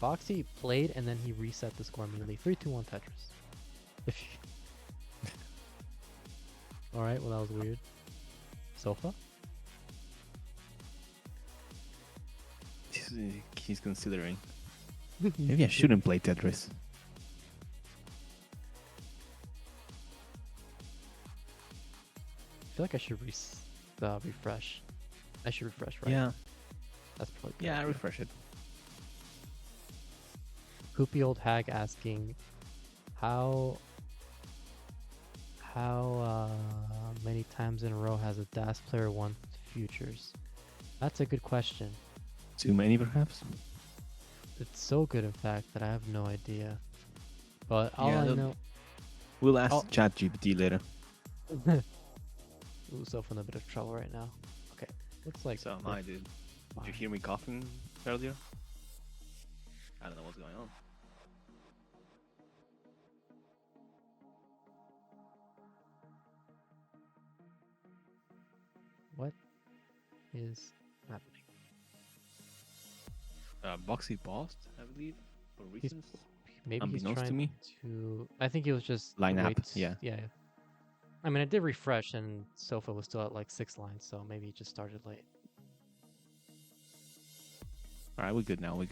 Boxie played and then he reset the score immediately. 3, 2, 1 Tetris. If Alright, well that was weird. Sofa? He's considering. Maybe I shouldn't play Tetris. I feel like I should refresh. I should refresh, right? Yeah. That's probably good. Yeah, refresh it. Poopy old hag asking, how many times in a row has a DAS player won futures? That's a good question. Too many, perhaps? It's so good, in fact, that I have no idea. But all I know... We'll ask ChatGPT later. Ooh, Soph in a bit of trouble right now. Okay, looks like... So am I, dude. Did you hear me coughing earlier? I don't know what's going on. What is happening? Boxy paused, I believe, for reasons. Maybe he's unbeknownst trying to me. to... I think he was just... Line up, yeah. Yeah. I mean, I did refresh and Sofa was still at like 6 lines, so maybe he just started late. Alright, we're good now,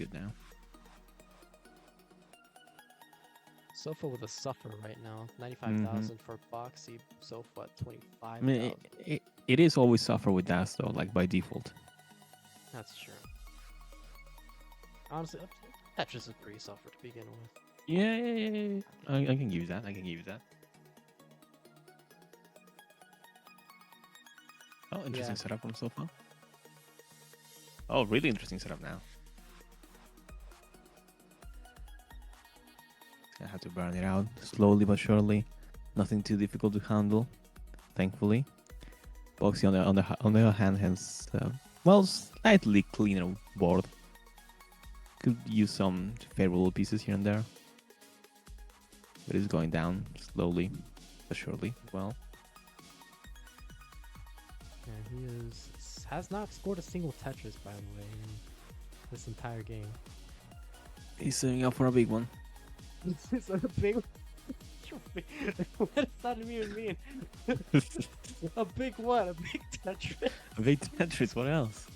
Sofa with a suffer right now. 95,000 for Boxy. Sofa at 25,000. I mean, it is always suffer with that, though, like by default. That's true. Honestly, Tetris is pretty suffer to begin with. Yeah. I can give you that. Oh, interesting setup from so far. Oh, really interesting setup now. I have to burn it out slowly but surely. Nothing too difficult to handle, thankfully. Boxy on the other hand has well, slightly cleaner board. Could use some favorable pieces here and there, but it's going down slowly but surely. Well, yeah, he has not scored a single Tetris, by the way, in this entire game. He's setting up for a big one. It's a big one. What does that even mean? A big what? A big Tetris? A big Tetris, what else?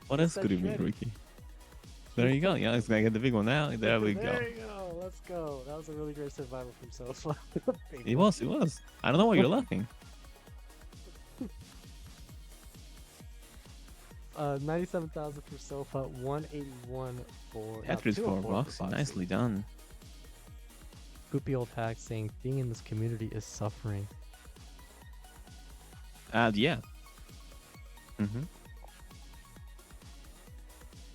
What else could it mean, Ricky? There you go. Yeah, it's gonna get the big one now. There we go. There you go. Let's go. That was a really great survival from Sofa. It was. I don't know why you're laughing. 97,000 for Sofa, 181 for Tetris for Boxy. Nicely done. Poopy old hack saying being in this community is suffering. Yeah.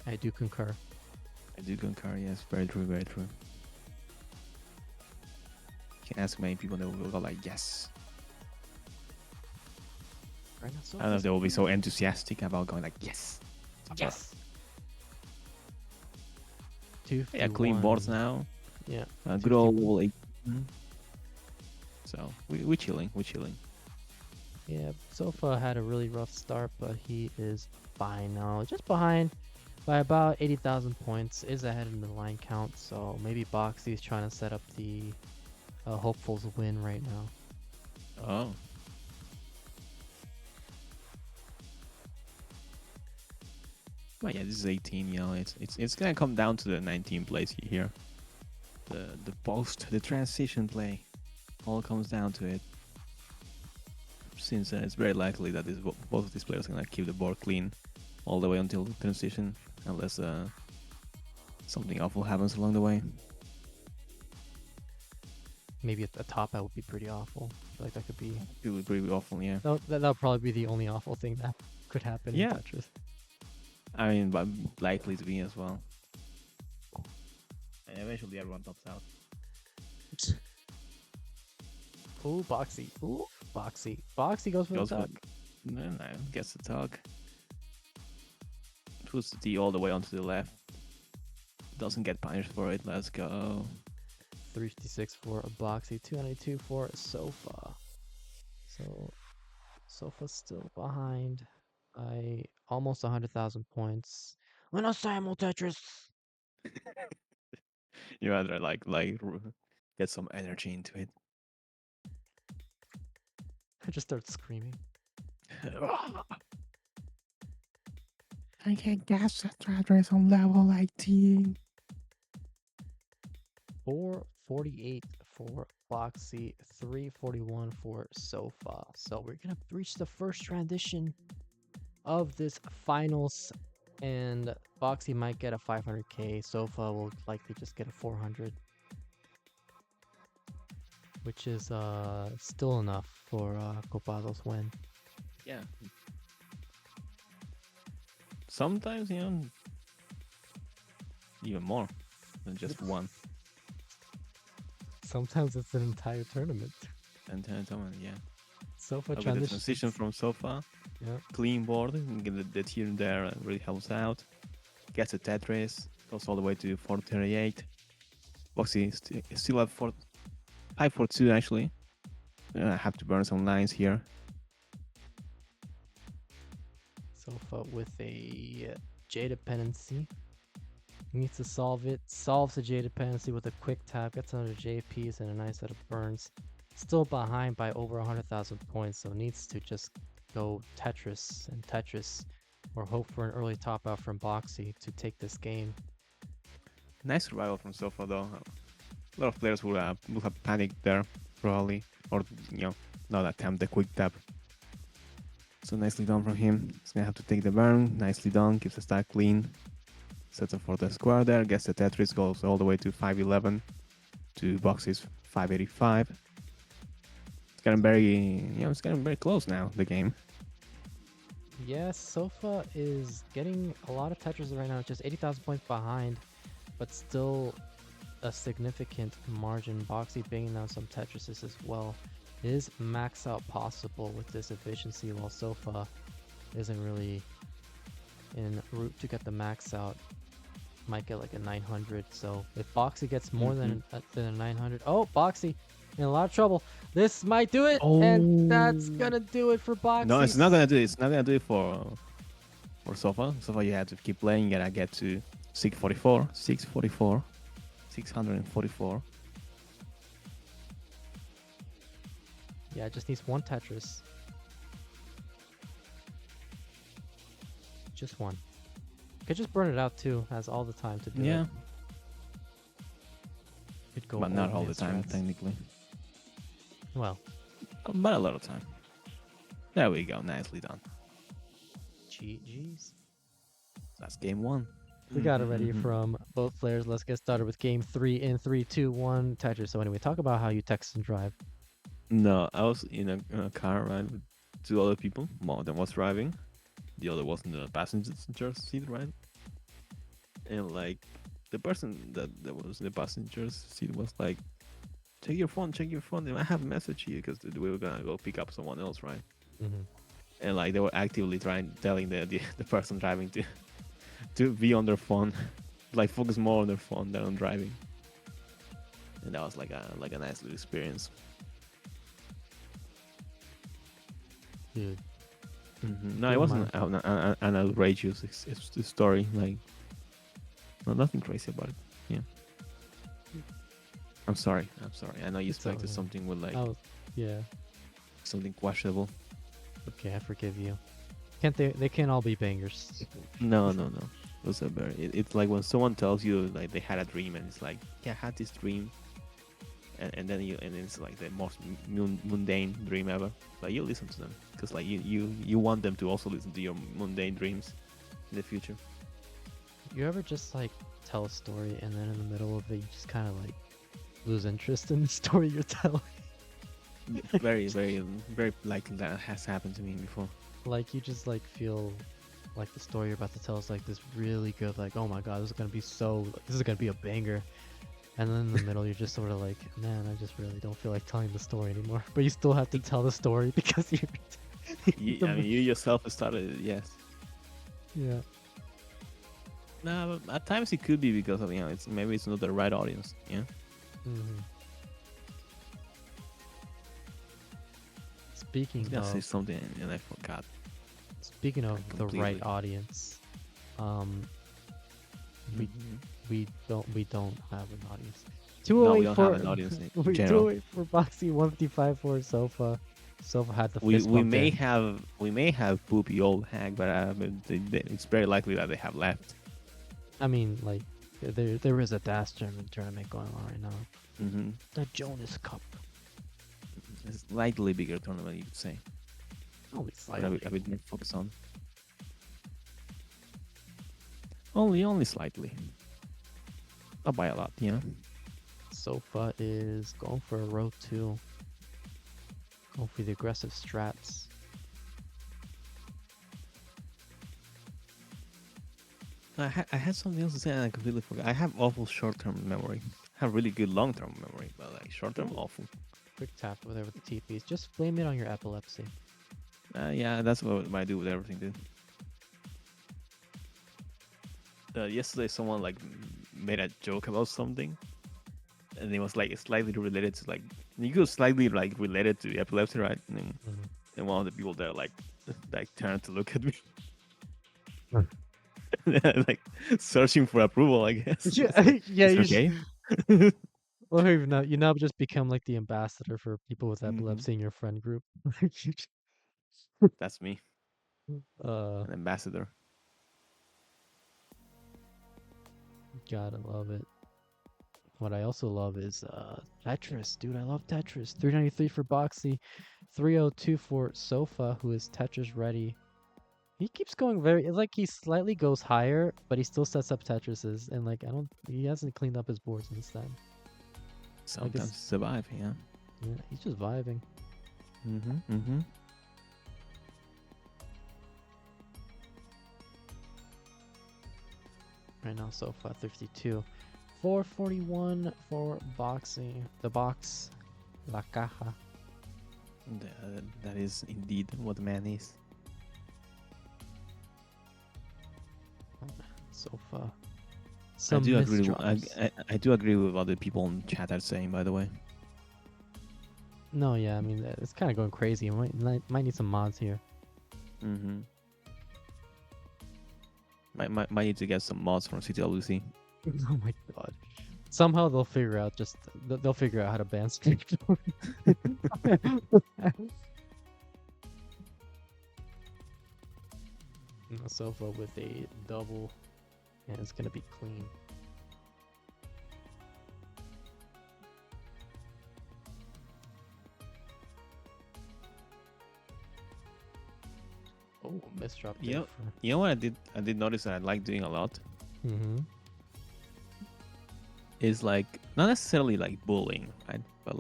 I do concur. Yes, very true. You can ask many people that will go like, yes. I don't know if they will be so enthusiastic about going like, yes. Yes. Yeah, clean boards now. Yeah. Good old level 8. So we're chilling. Yeah, Sofa had a really rough start, but he is fine now. Just behind by about 80,000 points. Is ahead in the line count, so maybe Boxy is trying to set up the hopefuls win right now. Oh. But yeah, this is 18. You know, it's gonna come down to the 19 place here. The transition play, all comes down to it. Since it's very likely that both of these players are gonna keep the board clean all the way until the transition, unless something awful happens along the way. Maybe at the top, that would be pretty awful. Like that could be. It would be pretty awful, yeah. That'll probably be the only awful thing that could happen in Tetris. I mean, but likely to be as well. And eventually everyone tops out. Ooh, Boxy. Boxy goes for the tug. No, gets the tug. Puts the D all the way onto the left. Doesn't get punished for it. Let's go. 356 for a Boxy, 292 for a Sofa. So, Sofa's still behind by almost 100,000 points. When a simul Tetris! You rather get some energy into it. I just start screaming. I can guess the Tetris on level 18. 448 for Boxy, 341 for Sofa. So we're gonna reach the first transition of this finals, and Boxy might get a 500k. Sofa will likely just get a 400, which is still enough for Copado's win. Yeah. Sometimes, even more than just one. Sometimes it's an entire tournament. And yeah. Sofa Okay, the transition. transition from Sofa, Yeah. clean board, the here and there really helps out. Gets a Tetris, goes all the way to 438. Boxy is still at 542 actually. I have to burn some lines here. Sofa with a J dependency. Needs to solve it. Solves the J dependency with a quick tap. Gets another J piece and a nice set of burns. Still behind by over 100,000 points, so needs to just go Tetris and Tetris, or hope for an early top out from Boxy to take this game. Nice survival from Sofa though. A lot of players will have panicked there probably, or not attempt the quick tap. So nicely done from him. He's gonna have to take the burn. Nicely done. Keeps the stack clean. Sets up for the square there. Gets the Tetris. Goes all the way to 511 to Boxy's 585. It's getting very close now. The game. Yes, Sofa is getting a lot of Tetris right now, just 80,000 points behind, but still a significant margin. Boxy banging down some Tetrises as well. Is max out possible with this efficiency, while Sofa isn't really en route to get the max out. Might get like a 900. So if Boxy gets more than a 900, oh, Boxy in a lot of trouble. This might do it, and that's gonna do it for Boxy. No, it's not gonna do it. It's not gonna do it for Sofa. Sofa, you have to keep playing. You gotta get to 644, 644, 644. Yeah, it just needs one Tetris. Just one. Could just burn it out too, has all the time to do it. Yeah. Could go But not all the his time, strats. technically. Well, But a lot of time. There we go. Nicely done. GG's. That's game one. We got it ready from both players. Let's get started with game 3 in 3, 2, 1. Tetris. So anyway, talk about how you text and drive. No, I was in a car ride with two other people. One of them was driving. The other was in the passenger seat, right? And like the person that was in the passenger seat was like, check your phone. I have a message here because we were gonna go pick up someone else, right? And like they were actively telling the person driving to be on their phone, like focus more on their phone than on driving. And that was like a nice little experience. Dude. No, it wasn't an outrageous story. Like, nothing crazy about it. Yeah. I'm sorry. I know you expected something with like, yeah, something questionable. okay, I forgive you. Can't they can't all be bangers. No. It was it's like when someone tells you like they had a dream and it's like, yeah, I had this dream, and then it's like the most mundane dream ever. But you listen to them because like you want them to also listen to your mundane dreams in the future. You ever just like tell a story and then in the middle of it you just kind of like lose interest in the story you're telling? Very likely that has happened to me before. Like you just like feel like the story you're about to tell is like this really good, like, oh my god, this is gonna be a banger. And then in the middle you're just sort of like, man, I just really don't feel like telling the story anymore. But you still have to tell the story because you're I mean, you yourself started it, yes. Yeah. No, but at times it could be because of maybe it's not the right audience. Yeah. Speaking I was gonna say of something and I forgot. the right audience, We Mhm. we don't have an audience. No, we 208 don't have for an audience in we general. 208 for Boxy, 155 for Sofa. Sofa had the We fist we bump may there. have we may have poopy old hag, but it's very likely that they have left. I mean, like there is a Das German tournament going on right now. Mm-hmm. The Jonas Cup. It's a slightly bigger tournament, you could say, Only but slightly. a bit more focus on. Only slightly. Not by a lot, you know. Sofa is going for a row 2. Going for the aggressive strats. I had something else to say and I completely forgot. I have awful short-term memory. I have really good long-term memory, but like short-term Ooh. awful. Quick tap over there with the TPs. Just blame it on your epilepsy. Yeah, that's what I do with everything, dude. Yesterday, someone like made a joke about something, and it was like slightly related to like you could slightly like related to epilepsy, right? Mhm. And one of the people there like turned to look at me, Mm. like searching for approval. I guess. Yeah, It's like, yeah. is it okay? Well, you now just become like the ambassador for people with Hmm. epilepsy in your friend group. That's me, uh, an ambassador. gotta love it. What I also love is Tetris, dude. I love Tetris. 393 for Boxy, 302 for Sofa, who is Tetris ready. He keeps going very. It's like he slightly goes higher, but he still sets up Tetrises, and like I don't. He hasn't cleaned up his boards since then. I Sometimes guess survive, yeah. yeah, he's just vibing. Mm-hmm. Mm-hmm. Right now, Sofa 52. 441 for Boxing. The box. La caja. That is indeed what man is. Sofa. I Some do agree. misdrops. I do agree with what the people in chat are saying. By the way, No, yeah, I mean, it's kind of going crazy. Might need some mods here. mm-hmm. Might need to get some mods from CTLC. Oh my god. Somehow they'll figure out they'll figure out how to ban stream. Sofa with a double, and it's gonna be clean. Oh, misdrop there for. You know what I did notice that I like doing a lot Mm-hmm. is like not necessarily like bullying, right? But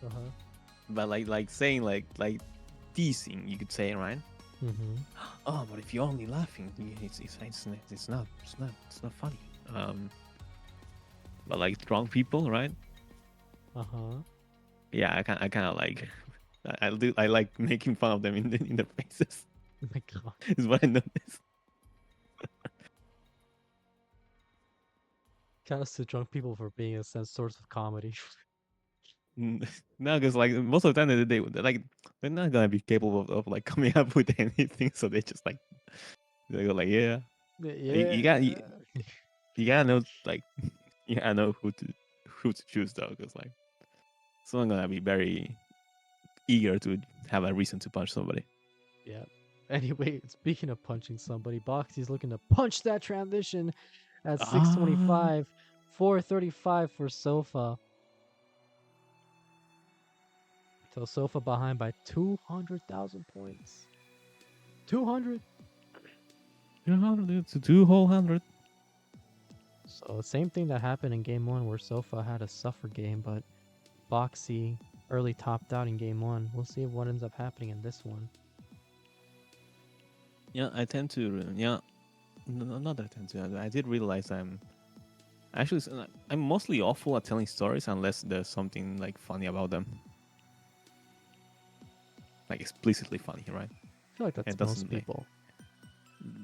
Uh-huh. like saying like teasing, you could say, right? Mm-hmm. Oh, but if you're only laughing, it's not funny. But like strong people, right? Uh-huh. Yeah, I kind of like I like making fun of them in their faces. Oh my god. Is what I noticed. Kind of to drunk people for being a sense source of comedy. No, because like most of the time they're not gonna be capable of like coming up with anything, so they just like they go like yeah, you got Yeah. you gotta know like you gotta know who to choose though, because like someone gonna be very eager to have a reason to punch somebody. Yeah. Anyway, speaking of punching somebody, Boxy's looking to punch that transition at Ah, 625, 435 for Sofa. So Sofa behind by 200,000 points. 200. 200 to 200. So same thing that happened in game 1 where Sofa had a suffer game, but Boxy early topped out in game 1. We'll see what ends up happening in this one. Yeah, I tend to not that I tend to. I did realize I'm mostly awful at telling stories unless there's something like funny about them, like explicitly funny, right? I feel like that's It most doesn't like. people.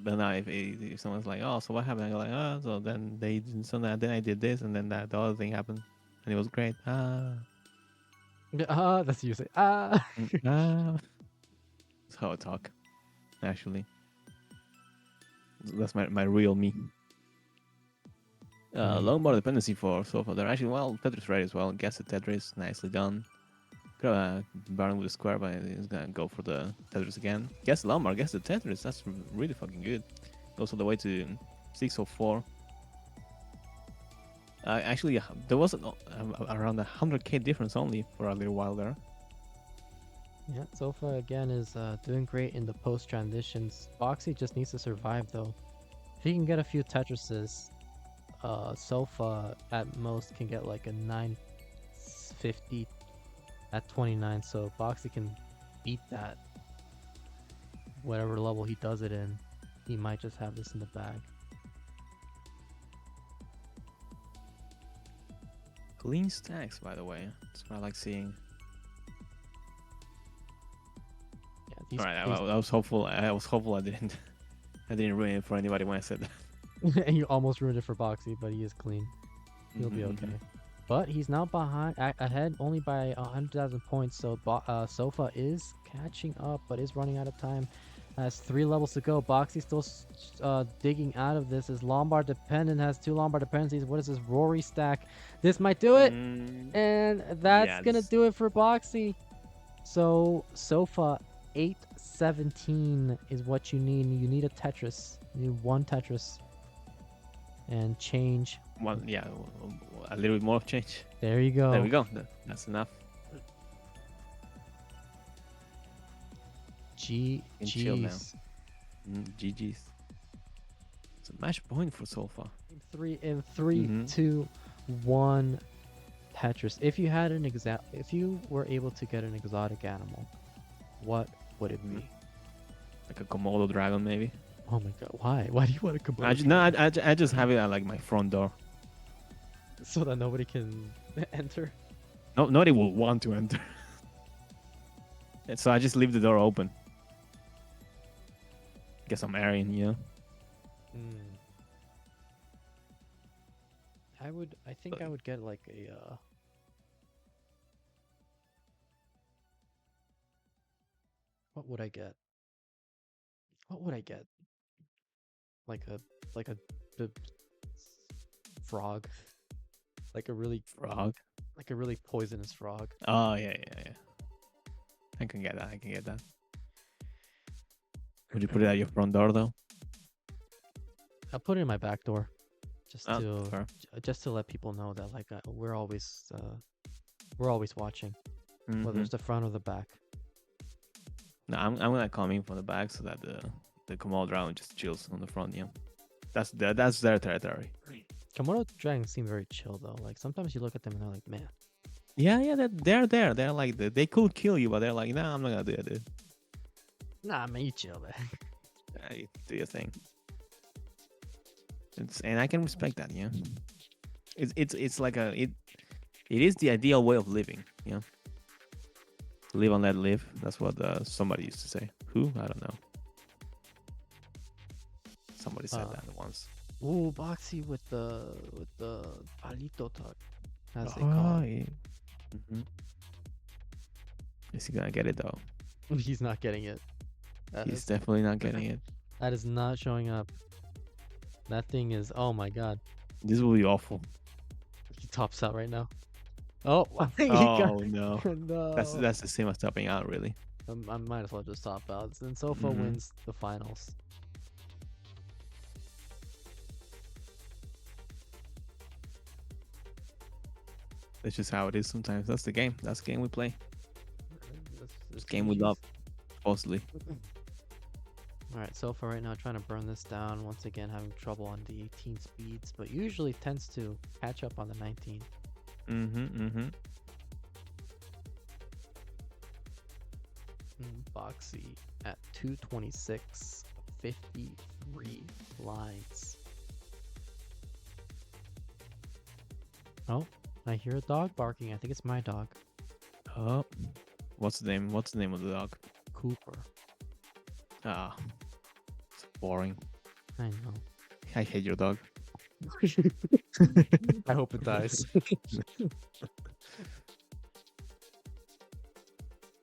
But now if someone's like, oh, so what happened? I go like, oh, so then they did something, then I did this, and then that the other thing happened, and it was great. That's usually ah. Ah. That's how I talk. Actually, that's my real me. Right. Long bar dependency for so far. They're actually, well, Tetris ready as well. Guess the Tetris, nicely done. Could have Baron with the square, but he's gonna go for the Tetris again. Guess the Lombard, guess the Tetris. That's really fucking good. Goes all the way to 604. Actually, there was around 100k difference only for a little while there. Yeah, Sofa again is doing great in the post transitions. Boxy just needs to survive though. If he can get a few Tetrises, Sofa at most can get like a 950 at 29, so Boxy can beat that. Whatever level he does it in, he might just have this in the bag. Clean stacks, by the way. That's what I like seeing. Yeah, these, All right, I was hopeful. I was hopeful I didn't ruin it for anybody when I said that. and you almost ruined it for Boxy, but he is clean. He'll be okay. But he's now behind, ahead only by 100,000 points. So Sofa is catching up, but is running out of time. Has 3 levels to go. Boxy still digging out of this. His Lombard dependent has 2 Lombard dependencies. What is this Rory stack? This might do it, and that's gonna do it for Boxy. So Sofa 817 is what you need. You need a Tetris. You need 1 Tetris. And change. Well, yeah, a little bit more of change. There you go. There we go. That's enough. GG's. GG's. It's a match point for Sofa. 3 in 3, 2, 1 Tetris. If you had if you were able to get an exotic animal, what would it be? Like a Komodo dragon, maybe. Oh my god, why? Why do you want a Komodo? I just have it at like my front door. So that nobody can enter? No, nobody will want to enter. So I just leave the door open. Guess I'm airing, you know? I think I would get like a, what would I get? What would I get? Like a frog. Like a really poisonous frog. Oh yeah. I can get that. Would you put it at your front door though? I'll put it in my back door, just fair. to let people know that like we're always watching, whether it's the front or the back. No, I'm gonna come in from the back so that the Komodo dragon just chills on the front. Yeah, that's their territory. Komodo dragons seem very chill though. Like sometimes you look at them and they're like, man. Yeah, they're there. They're like they could kill you, but they're like, nah, I'm not gonna do it, dude. Nah, man, you chill, man. You do your thing. And I can respect that. Yeah, it's like it is the ideal way of living. Yeah, live and let live. That's what somebody used to say. Who? I don't know. Somebody said that once. Ooh, Boxy with the palito tuck, as they call it. Yeah. Is he gonna get it though? He's not getting it. He's definitely not getting it. That is not showing up. That thing is, oh my god. This will be awful. He tops out right now. Oh, no. No. That's the same as topping out, really. I might as well just top out. Then Sofa wins the finals. That's just how it is sometimes. That's the game. That's the game we play. This game we love, supposedly. Alright, Sofa right now trying to burn this down. Once again, having trouble on the 18 speeds, but usually tends to catch up on the 19. Boxy at 226, 53 lines. Oh, I hear a dog barking. I think it's my dog. Oh, what's the name? What's the name of the dog? Cooper. Ah, it's boring. I know. I hate your dog. I hope it dies.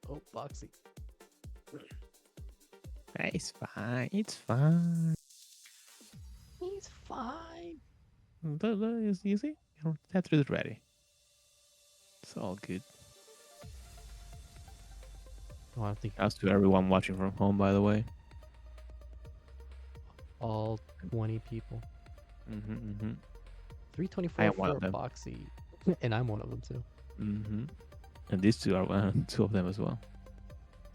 Oh, Boxy. Hey, it's fine. It's fine. He's fine. You see, Tetris is ready. It's all good. Oh, I think Shouts to everyone watching from home, by the way. all 20 people. Mm-hmm. I 324 am one of for them. Boxy, and I'm one of them too. Mm-hmm. And these two are two of them as well.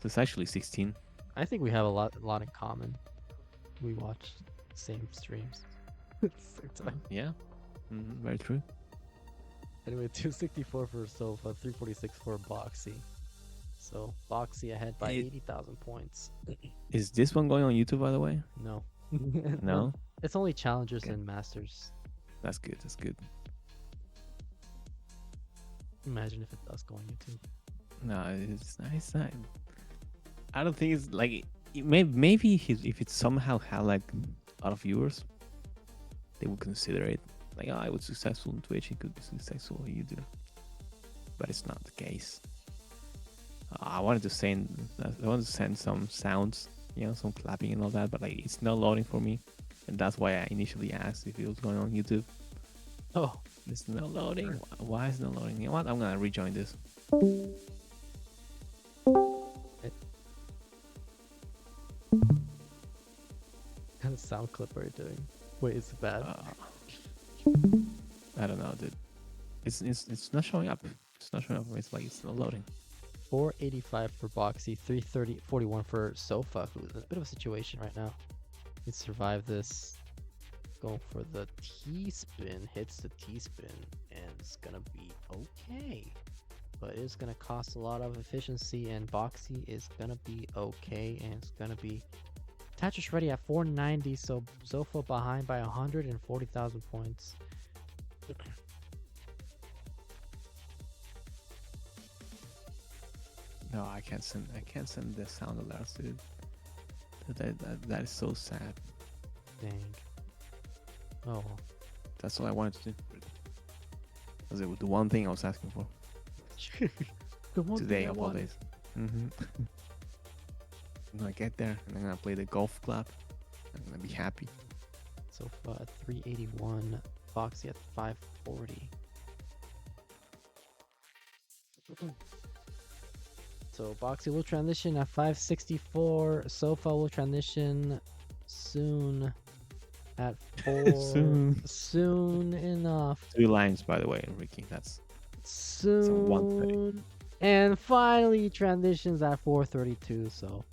So it's actually 16. I think we have a lot in common. We watch same streams at the same time. Yeah, very true. Anyway, 264 for Sofa, 346 for Boxy. So Boxy ahead by It- 80,000 points. Is this one going on YouTube, by the way? No. No? It's only challengers Okay. and masters. That's good. That's good. Imagine if it does go on YouTube. No, it's nice. I don't think it's like maybe if it somehow had like a lot of viewers, they would consider it. Like, oh, I was successful on Twitch, it could be successful on YouTube. But it's not the case. I wanted to send some sounds, some clapping and all that, but like it's not loading for me, and that's why I initially asked if it was going on YouTube. Oh, It's not loading. Why is it not loading? You know what? I'm gonna rejoin this. what kind of sound clip are you doing? Wait, is it bad? I don't know, dude. It's not showing up. It's not showing up. It's like it's not loading. 485 for Boxy, 330.41 for Sofa, who's in a bit of a situation right now. He survived this. Going for the T-spin, hits the T-spin, and it's gonna be okay. But it's gonna cost a lot of efficiency, and Boxy is gonna be okay, and it's gonna be Tetris ready at 490, so Zofa behind by 140,000 points. No, I can't send the sound alerts, dude. That is so sad. Dang. Oh well. That's all I wanted to do. That's the one thing I was asking for The one today thing I of all wanted. days. I'm gonna get there and I'm gonna play the golf club. I'm gonna be happy. Sofa at 381, Boxy at 540. So Boxy will transition at 564. Sofa will transition soon at 4. Soon enough. 2 lines, by the way, Ricky. That's Soon. And finally transitions at 432. So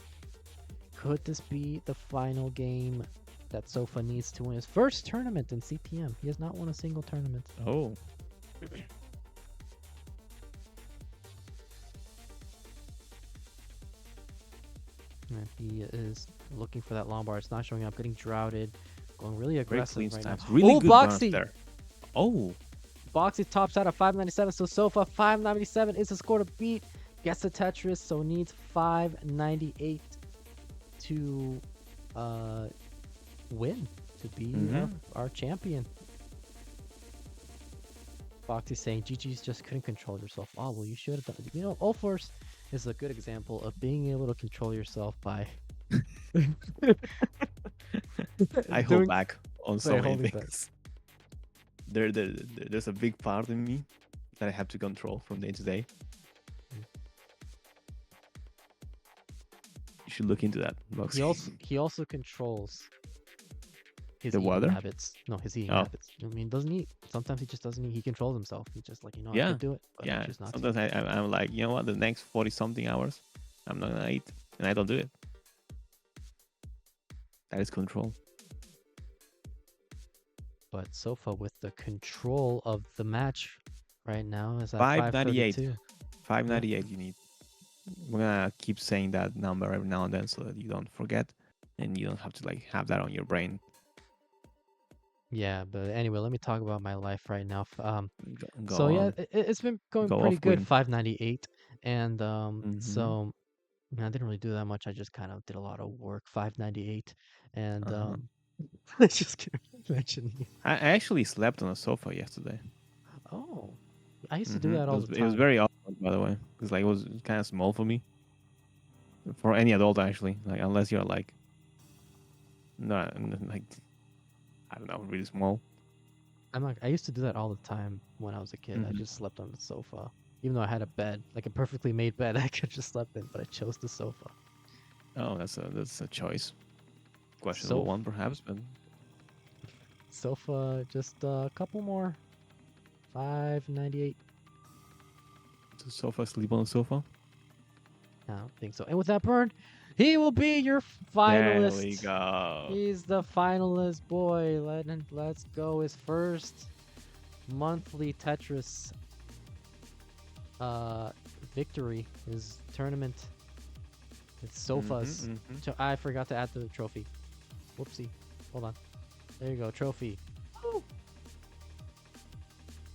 could this be the final game that Sofa needs to win his first tournament in CTM? He has not won a single tournament. oh. And he is looking for that long bar. It's not showing up. Getting droughted. Going really Very aggressive clean right snaps. now. Really Oh, good bounce Boxy! there. Oh. Boxy tops out at 597. So Sofa 597 is the score to beat. Gets the Tetris, so needs 598 to win, to be our champion. Boxy saying GG's just couldn't control yourself. Oh, well, you should have done it. You know, All-Force is a good example of being able to control yourself by I hold back on so many holding things. There's a big part in me that I have to control from day to day. You should look into that, Boxy. He also controls his The eating weather? habits. No, his eating Oh. habits. I mean, doesn't eat. Sometimes he just doesn't eat. He controls himself. He's just like, I Yeah. could do it, but I Yeah, choose not to. sometimes I'm like, you know what, the next 40 something hours, I'm not gonna eat, and I don't do it. That is control. But Sofa with the control of the match right now is at 598. 532. 598 you need. We're gonna keep saying that number every now and then so that you don't forget, and you don't have to like have that on your brain. Yeah, but anyway, let me talk about my life right now. Go So yeah, on. it's been going Go pretty off, good, Queen. 598, and Mhm. so I mean, I didn't really do that much. I just kind of did a lot of work, 598, and I just can't mention. I actually slept on a sofa yesterday. Oh, I used to do that all the It was time. very awkward, by the way, because like it was kind of small for me. For any adult, actually, like unless you're like, no, like I don't know, really small. I used to do that all the time when I was a kid. I Mhm. just slept on the sofa. Even though I had a bed, like a perfectly made bed, I could just slept in, but I chose the sofa. Oh, that's a choice. Questionable So one, perhaps, but sofa, just a couple more. 598. the sofa, sleep on the sofa. I don't think so. And with that burn, he will be your There we finalist. go. He's the finalist, boy. Let's go. His first monthly Tetris victory, his tournament. It's sofas. I forgot to add the trophy. Whoopsie. Hold on. There you go, trophy. Woo!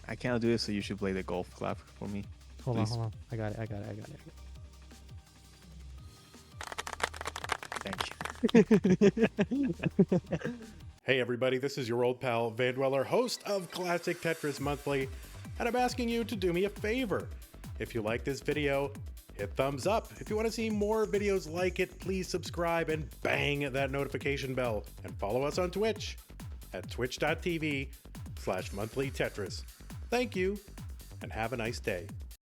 I cannot do this, so you should play the golf clap for me. Hold Please. on. I got it. Thank you. Hey everybody, this is your old pal Vandweller, host of Classic Tetris Monthly, and I'm asking you to do me a favor. If you like this video, hit thumbs up. If you want to see more videos like it, please subscribe and bang that notification bell. And follow us on Twitch at twitch.tv/monthlytetris. Thank you, and have a nice day.